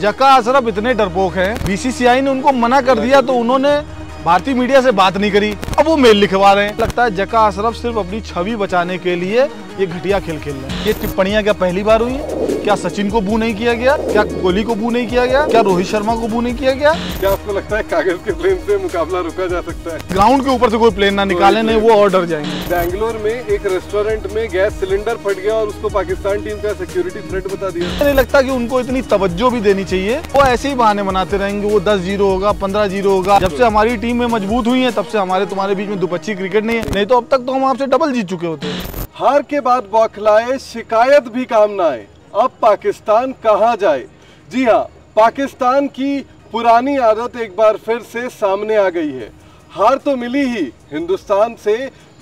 जका अशरफ इतने डरपोक हैं, बीसीसीआई ने उनको मना कर दिया तो उन्होंने भारतीय मीडिया से बात नहीं करी, अब वो मेल लिखवा रहे हैं। लगता है जका अशरफ सिर्फ अपनी छवि बचाने के लिए ये घटिया खेल खेल रहे हैं। ये टिप्पणियां क्या पहली बार हुई हैं? क्या सचिन को बू नहीं किया गया? क्या कोहली को बू नहीं किया गया? क्या रोहित शर्मा को बू नहीं किया गया? क्या आपको लगता है कागज के प्लेन से मुकाबला रुका जा सकता है? ग्राउंड के ऊपर से कोई प्लेन ना निकाले, नहीं वो और डर जाएंगे। बैंगलोर में एक रेस्टोरेंट में गैस सिलेंडर फट गया और उसको पाकिस्तान टीम का सिक्योरिटी थ्रेट बता दिया। नहीं लगता कि उनको इतनी तवज्जो भी देनी चाहिए। वो ऐसे ही बहाने बनाते रहेंगे, वो 10-0 होगा, 15-0 होगा। जब से हमारी टीम में मजबूत हुई है तब से हमारे तुम्हारे बीच में दुपच्ची क्रिकेट नहीं है, नहीं तो अब तक तो हम आपसे डबल जीत चुके होते। हार के बाद बौखलाए, शिकायत भी काम ना आए, अब पाकिस्तान कहां जाए? जी हां, पाकिस्तान की पुरानी आदत एक बार फिर से सामने आ गई है। हार तो मिली ही हिंदुस्तान से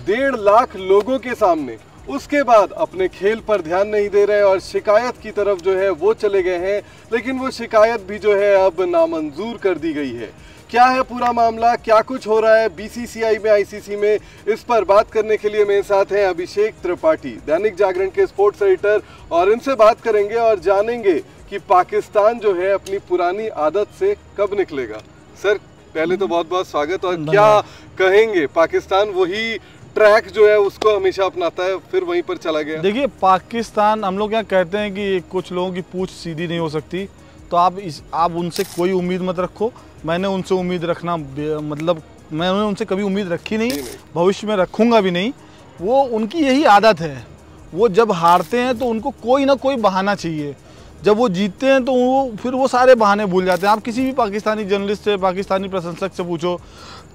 1.5 लाख लोगों के सामने, उसके बाद अपने खेल पर ध्यान नहीं दे रहे और शिकायत की तरफ जो है वो चले गए हैं। लेकिन वो शिकायत भी जो है अब नामंजूर कर दी गई है। क्या है पूरा मामला, क्या कुछ हो रहा है बीसीसीआई में, आईसीसी में, इस पर बात करने के लिए मेरे साथ हैं अभिषेक त्रिपाठी, दैनिक जागरण के स्पोर्ट्स एडिटर, और इनसे बात करेंगे और जानेंगे कि पाकिस्तान जो है अपनी पुरानी आदत से कब निकलेगा। सर पहले तो बहुत बहुत स्वागत। और क्या कहेंगे, पाकिस्तान वही ट्रैक जो है उसको हमेशा अपनाता है, फिर वहीं पर चला गया? देखिए पाकिस्तान, हम लोग यहाँ कहते हैं कि कुछ लोगों की पूंछ सीधी नहीं हो सकती, तो आप उनसे कोई उम्मीद मत रखो। मैंने उनसे उम्मीद रखना मतलब मैंने उनसे कभी उम्मीद रखी नहीं, भविष्य में रखूंगा भी नहीं। वो उनकी यही आदत है, वो जब हारते हैं तो उनको कोई ना कोई बहाना चाहिए, जब वो जीतते हैं तो फिर वो सारे बहाने भूल जाते हैं। आप किसी भी पाकिस्तानी जर्नलिस्ट से, पाकिस्तानी प्रशंसक से पूछो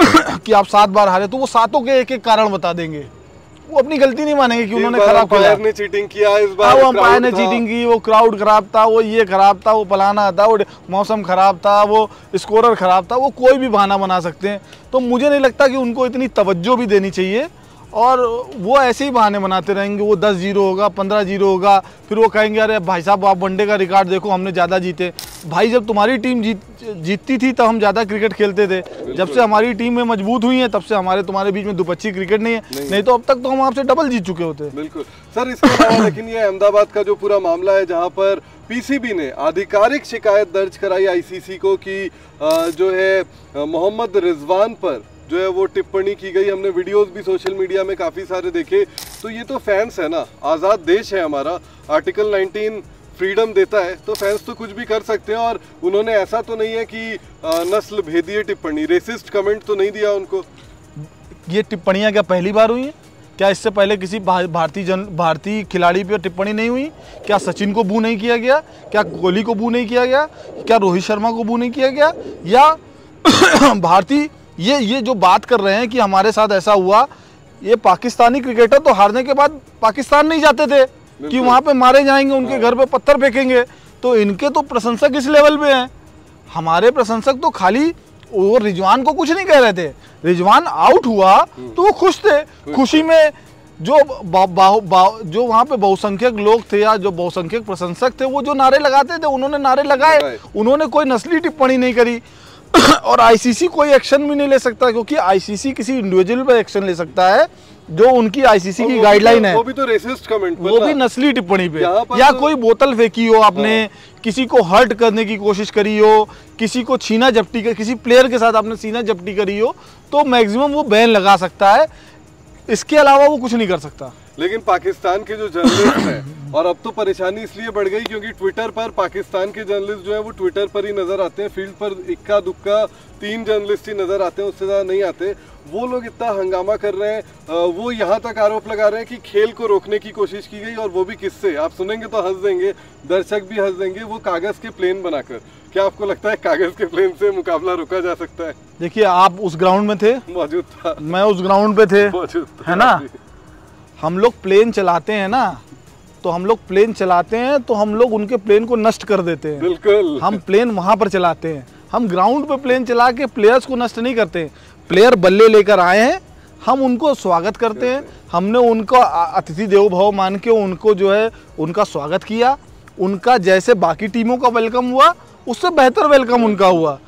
कि आप 7 बार हारे, तो वो सातों के एक एक कारण बता देंगे। वो अपनी गलती नहीं मानेंगे कि उन्होंने खराब किया, अंपायर ने चीटिंग किया, इस बार वो अंपायर ने चीटिंग की, वो क्राउड खराब था, वो ये खराब था, वो फलाना था, वो मौसम खराब था, वो स्कोरर खराब था। वो कोई भी बहाना बना सकते हैं। तो मुझे नहीं लगता कि उनको इतनी तवज्जो भी देनी चाहिए, और वो ऐसे ही बहाने बनाते रहेंगे। वो 10-0 होगा, 15-0 होगा, फिर वो कहेंगे अरे भाई साहब आप वनडे का रिकॉर्ड देखो, हमने ज़्यादा जीते। भाई जब तुम्हारी टीम जीतती थी तब हम ज़्यादा क्रिकेट खेलते थे। जब से हमारी टीम में मजबूत हुई है तब से हमारे तुम्हारे बीच में दुपच्ची क्रिकेट नहीं है, नहीं तो अब तक तो हम आपसे डबल जीत चुके होते। बिल्कुल सर, इसके अलावा लेकिन ये अहमदाबाद का जो पूरा मामला है, जहाँ पर पीसीबी ने आधिकारिक शिकायत दर्ज कराई आईसीसी को कि जो है मोहम्मद रिजवान पर जो है वो टिप्पणी की गई। हमने वीडियोस भी सोशल मीडिया में काफ़ी सारे देखे। तो ये तो फैंस है ना, आज़ाद देश है हमारा, आर्टिकल 19 फ्रीडम देता है, तो फैंस तो कुछ भी कर सकते हैं। और उन्होंने ऐसा तो नहीं है कि नस्ल भेदीय टिप्पणी, रेसिस्ट कमेंट तो नहीं दिया उनको। ये टिप्पणियाँ क्या पहली बार हुई हैं? क्या इससे पहले किसी भारतीय खिलाड़ी पर टिप्पणी नहीं हुई? क्या सचिन को बू नहीं किया गया? क्या कोहली को बू नहीं किया गया? क्या रोहित शर्मा को बू नहीं किया गया? या भारतीय ये जो बात कर रहे हैं कि हमारे साथ ऐसा हुआ, ये पाकिस्तानी क्रिकेटर तो हारने के बाद पाकिस्तान नहीं जाते थे कि वहाँ पे मारे जाएंगे, उनके घर पे पत्थर फेंकेंगे। तो इनके तो प्रशंसक इस लेवल पे हैं। हमारे प्रशंसक तो खाली वो रिजवान को कुछ नहीं कह रहे थे। रिजवान आउट हुआ तो वो खुश थे। खुशी में जो जो वहाँ पे बहुसंख्यक लोग थे या जो बहुसंख्यक प्रशंसक थे, वो जो नारे लगाते थे उन्होंने नारे लगाए। उन्होंने कोई नस्ली टिप्पणी नहीं करी। और आईसीसी कोई एक्शन भी नहीं ले सकता, क्योंकि आईसीसी किसी इंडिविजुअल पे एक्शन ले सकता है जो उनकी आईसीसी की गाइडलाइन है। वो भी तो रेसिस्ट कमेंट, वो भी नस्ली टिप्पणी पे, या कोई बोतल फेंकी हो आपने, किसी को हर्ट करने की कोशिश करी हो, किसी को छीना झपटी कर, किसी प्लेयर के साथ आपने सीना झपटी करी हो, तो मैक्सिमम वो बैन लगा सकता है। इसके अलावा वो कुछ नहीं कर सकता। लेकिन पाकिस्तान के जो जर्नलिस्ट हैं, और अब तो परेशानी इसलिए बढ़ गई क्योंकि ट्विटर पर पाकिस्तान के जर्नलिस्ट जो है वो ट्विटर पर ही नजर आते हैं। फील्ड पर इक्का दुक्का 3 जर्नलिस्ट ही नजर आते हैं, उससे ज़्यादा नहीं आते। वो लोग इतना हंगामा कर रहे हैं, वो यहाँ तक आरोप लगा रहे हैं कि खेल को रोकने की कोशिश की गई, और वो भी किससे? आप सुनेंगे तो हंस देंगे, दर्शक भी हंस देंगे। वो कागज़ के प्लेन बनाकर। क्या आपको लगता है कागज़ के प्लेन से मुकाबला रुका जा सकता है? देखिए आप उस ग्राउंड में थे, मौजूद था, मैं उस ग्राउंड पे थे, मौजूद है ना। हम लोग प्लेन चलाते हैं ना, तो हम लोग प्लेन चलाते हैं तो हम लोग उनके प्लेन को नष्ट कर देते हैं। बिल्कुल, हम प्लेन वहां पर चलाते हैं। हम ग्राउंड पे प्लेन चला के प्लेयर्स को नष्ट नहीं करते। प्लेयर बल्ले लेकर आए हैं, हम उनको स्वागत करते हैं। हमने उनको अतिथि देवो भव मान के उनको जो है उनका स्वागत किया। उनका जैसे बाकी टीमों का वेलकम हुआ उससे बेहतर वेलकम उनका हुआ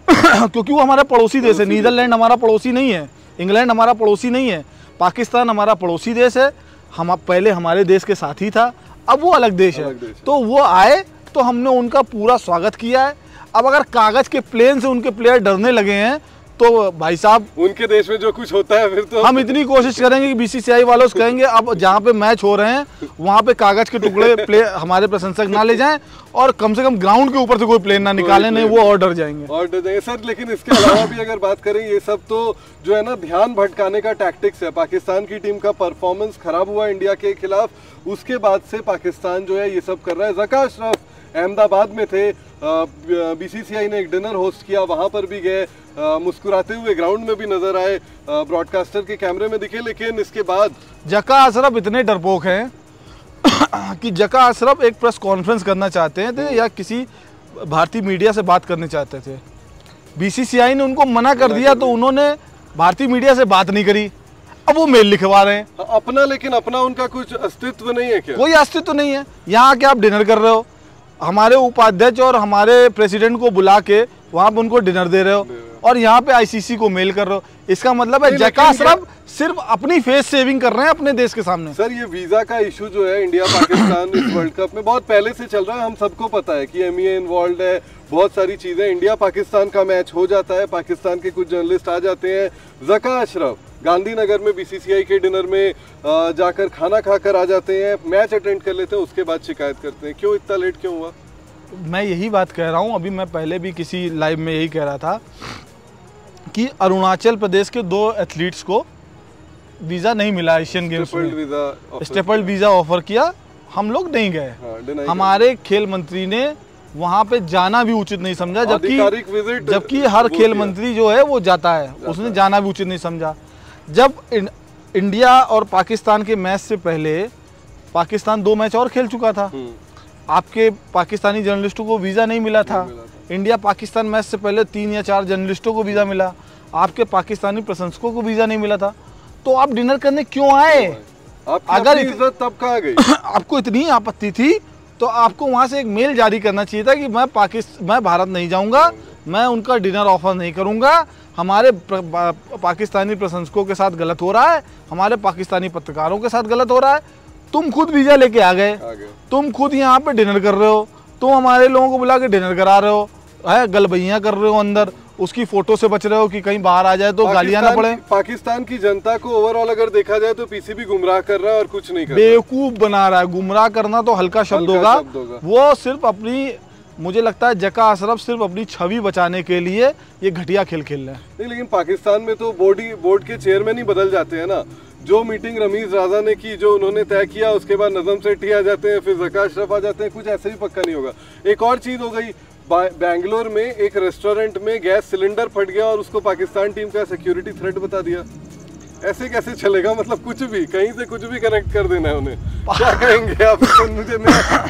क्योंकि वो हमारा पड़ोसी देश है। नीदरलैंड हमारा पड़ोसी नहीं है, इंग्लैंड हमारा पड़ोसी नहीं है, पाकिस्तान हमारा पड़ोसी देश है। हम पहले हमारे देश के साथी था, अब वो अलग देश है। तो वो आए तो हमने उनका पूरा स्वागत किया है। अब अगर कागज़ के प्लेन से उनके प्लेयर डरने लगे हैं तो भाई साहब, उनके देश में जो कुछ होता है फिर तो हम इतनी कोशिश करेंगे कि बीसीसीआई वालों से कहेंगे अब जहाँ पे मैच हो रहे हैं वहाँ पे कागज़ के टुकड़े प्ले हमारे प्रशंसक ना ले जाएं और कम से कम ग्राउंड के ऊपर से कोई प्लेन ना निकालें, नहीं वो और डर जाएंगे सर। लेकिन इसके अलावा भी अगर बात करें, ये सब तो जो है ना ध्यान भटकाने का टैक्टिक्स है। पाकिस्तान की टीम का परफॉर्मेंस खराब हुआ इंडिया के खिलाफ, उसके बाद से पाकिस्तान जो है ये सब कर रहा है। ज़का अशरफ अहमदाबाद में थे, बीसीसीआई ने एक डिनर होस्ट किया, वहां पर भी गए, मुस्कुराते हुए ग्राउंड में भी नजर आए, ब्रॉडकास्टर के कैमरे में दिखे। लेकिन इसके बाद ज़का अशरफ इतने डरपोक हैं कि ज़का अशरफ एक प्रेस कॉन्फ्रेंस करना चाहते थे या किसी भारतीय मीडिया से बात करना चाहते थे, बीसीसीआई ने उनको मना कर दिया तो उन्होंने भारतीय मीडिया से बात नहीं करी। अब वो मेल लिखवा रहे हैं अपना, लेकिन अपना उनका कुछ अस्तित्व नहीं है क्या? कोई अस्तित्व नहीं है। यहाँ के आप डिनर कर रहे हो, हमारे उपाध्यक्ष और हमारे प्रेसिडेंट को बुला के वहाँ पे उनको डिनर दे रहे हो और यहाँ पे आईसीसी को मेल कर रहे हो। इसका मतलब है ज़का अशरफ सिर्फ अपनी फेस सेविंग कर रहे हैं अपने देश के सामने। सर, ये वीजा का इशू जो है इंडिया पाकिस्तान इस वर्ल्ड कप में बहुत पहले से चल रहा है। हम सबको पता है कि एमईए इन्वॉल्व है, बहुत सारी चीजें। इंडिया पाकिस्तान का मैच हो जाता है, पाकिस्तान के कुछ जर्नलिस्ट आ जाते हैं, ज़का अशरफ गांधीनगर में बीसीसीआई के डिनर में जाकर खाना खाकर आ जाते हैं, मैच अटेंड कर लेते हैं, उसके बाद शिकायत करते हैं। क्यों इतना लेट क्यों हुआ? मैं यही बात कह रहा हूँ, अभी मैं पहले भी किसी लाइव में यही कह रहा था कि अरुणाचल प्रदेश के 2 एथलीट्स को वीज़ा नहीं मिला एशियन गेम्स में, स्टेपल्ड वीज़ा ऑफर किया, हम लोग नहीं गए। हमारे खेल मंत्री ने वहाँ पे जाना भी उचित नहीं समझा, जबकि हर खेल मंत्री जो है वो जाता है, उसने जाना भी उचित नहीं समझा। जब इंडिया और पाकिस्तान के मैच से पहले पाकिस्तान 2 मैच और खेल चुका था, आपके पाकिस्तानी जर्नलिस्टों को वीज़ा नहीं मिला था। इंडिया पाकिस्तान मैच से पहले 3 या 4 जर्नलिस्टों को वीज़ा मिला, आपके पाकिस्तानी प्रशंसकों को वीज़ा नहीं मिला था। तो आप डिनर करने क्यों आए? अगर इज्जत तब कहाँ गई? आपको इतनी आपत्ति थी तो आपको वहाँ से एक मेल जारी करना चाहिए था कि मैं भारत नहीं जाऊँगा, मैं उनका डिनर ऑफर नहीं करूँगा, हमारे पाकिस्तानी प्रशंसकों के साथ गलत हो रहा है, हमारे पाकिस्तानी पत्रकारों के साथ गलत हो रहा है। तुम खुद वीज़ा लेके आ गए, तुम खुद यहाँ पे डिनर कर रहे हो, तुम हमारे लोगों को बुला के डिनर करा रहे हो, है गलबैयाँ कर रहे हो अंदर, उसकी फोटो से बच रहे हो कि कहीं बाहर आ जाए तो गालियाँ ना पड़े। पाकिस्तान की जनता को ओवरऑल अगर देखा जाए तो पीसीबी गुमराह कर रहा है और कुछ नहीं कर रहा, बेवकूफ़ बना रहा है। गुमराह करना तो हल्का शब्द होगा, वो सिर्फ अपनी, मुझे लगता है ज़का अशरफ सिर्फ अपनी छवि बचाने के लिए ये घटिया खेल खेल रहे हैं। नहीं, लेकिन पाकिस्तान में तो बोर्ड के चेयरमैन ही बदल जाते हैं ना। जो मीटिंग रमीज राजा ने की, जो उन्होंने तय किया, उसके बाद नजम सेठी आ जाते हैं, फिर ज़का अशरफ आ जाते हैं, कुछ ऐसे भी पक्का नहीं होगा। एक और चीज़ हो गई, बेंगलोर में एक रेस्टोरेंट में गैस सिलेंडर फट गया और उसको पाकिस्तान टीम का सिक्योरिटी थ्रेट बता दिया। ऐसे कैसे चलेगा? मतलब कुछ भी, कहीं से कुछ भी कनेक्ट कर देना है उन्हें, क्या कहेंगे आप? मुझे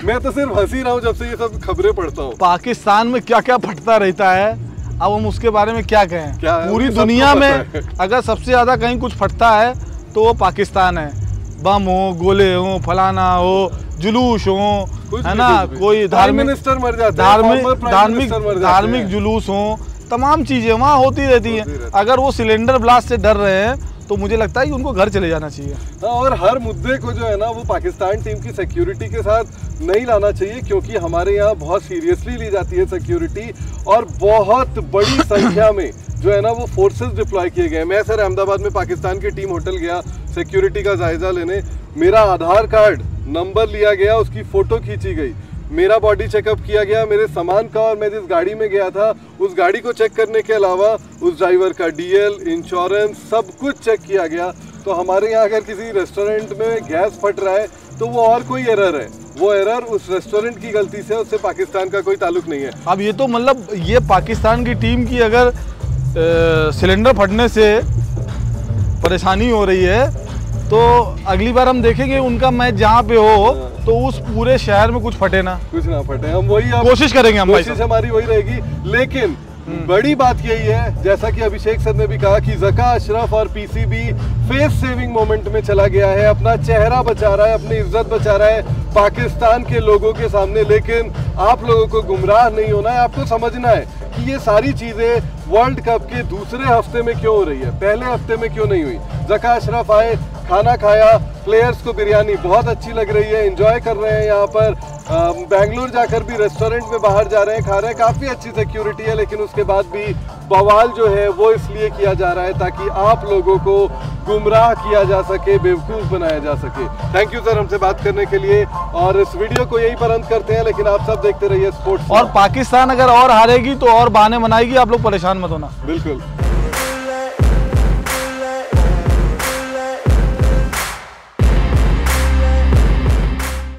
मैं तो सिर्फ हंसी रहा हूँ जब से ये सब खबरें पढ़ता हूँ। पाकिस्तान में क्या क्या फटता रहता है, अब हम उसके बारे में क्या कहें? पूरी दुनिया में अगर सबसे ज़्यादा कहीं कुछ फटता है तो वो पाकिस्तान है। बम हो, गोले हो, फलाना हो, जुलूस हो, है ना, कोई धार्मिक जुलूस हो, तमाम चीज़ें वहाँ होती रहती हैं। अगर वो सिलेंडर ब्लास्ट से डर रहे हैं तो मुझे लगता है कि उनको घर चले जाना चाहिए। और हर मुद्दे को जो है ना वो पाकिस्तान टीम की सिक्योरिटी के साथ नहीं लाना चाहिए, क्योंकि हमारे यहाँ बहुत सीरियसली ली जाती है सिक्योरिटी और बहुत बड़ी संख्या में जो है ना वो फोर्सेस डिप्लॉय किए गए। मैं सर अहमदाबाद में पाकिस्तान की टीम होटल गया सिक्योरिटी का जायजा लेने, मेरा आधार कार्ड नंबर लिया गया, उसकी फ़ोटो खींची गई, मेरा बॉडी चेकअप किया गया, मेरे सामान का, और मैं जिस गाड़ी में गया था उस गाड़ी को चेक करने के अलावा उस ड्राइवर का डीएल, इंश्योरेंस, सब कुछ चेक किया गया। तो हमारे यहाँ अगर किसी रेस्टोरेंट में गैस फट रहा है तो वो और कोई एरर है, वो एरर उस रेस्टोरेंट की गलती से, उससे पाकिस्तान का कोई ताल्लुक नहीं है। अब ये तो मतलब ये पाकिस्तान की टीम की अगर सिलेंडर फटने से परेशानी हो रही है तो अगली बार हम देखेंगे उनका मैच जहाँ पे हो तो उस पूरे शहर में कुछ फटे ना, कुछ ना फटे। हम वही कोशिश करेंगे, हम कोशिश हमारी वही रहेगी। लेकिन बड़ी बात यही है, जैसा कि अभिषेक सर ने भी कहा, कि ज़का अशरफ और पीसीबी फेस सेविंग मोमेंट में चला गया है, अपना चेहरा बचा रहा है, अपनी इज्जत बचा रहा है पाकिस्तान के लोगों के सामने। लेकिन आप लोगों को गुमराह नहीं होना है, आपको समझना है कि ये सारी चीजें वर्ल्ड कप के दूसरे हफ्ते में क्यों हो रही है, पहले हफ्ते में क्यों नहीं हुई। ज़का अशरफ आए, खाना खाया, प्लेयर्स को बिरयानी बहुत अच्छी लग रही है, एंजॉय कर रहे हैं यहाँ पर, बेंगलुरु जाकर भी रेस्टोरेंट में बाहर जा रहे हैं, खा रहे हैं, काफ़ी अच्छी सिक्योरिटी है, लेकिन उसके बाद भी बवाल जो है वो इसलिए किया जा रहा है ताकि आप लोगों को गुमराह किया जा सके, बेवकूफ़ बनाया जा सके। थैंक यू सर हमसे बात करने के लिए, और इस वीडियो को यहीं पर अंत करते हैं, लेकिन आप सब देखते रहिए स्पोर्ट्स। और पाकिस्तान अगर और हारेगी तो और बहाने बनाएगी, आप लोग परेशान मत होना। बिल्कुल।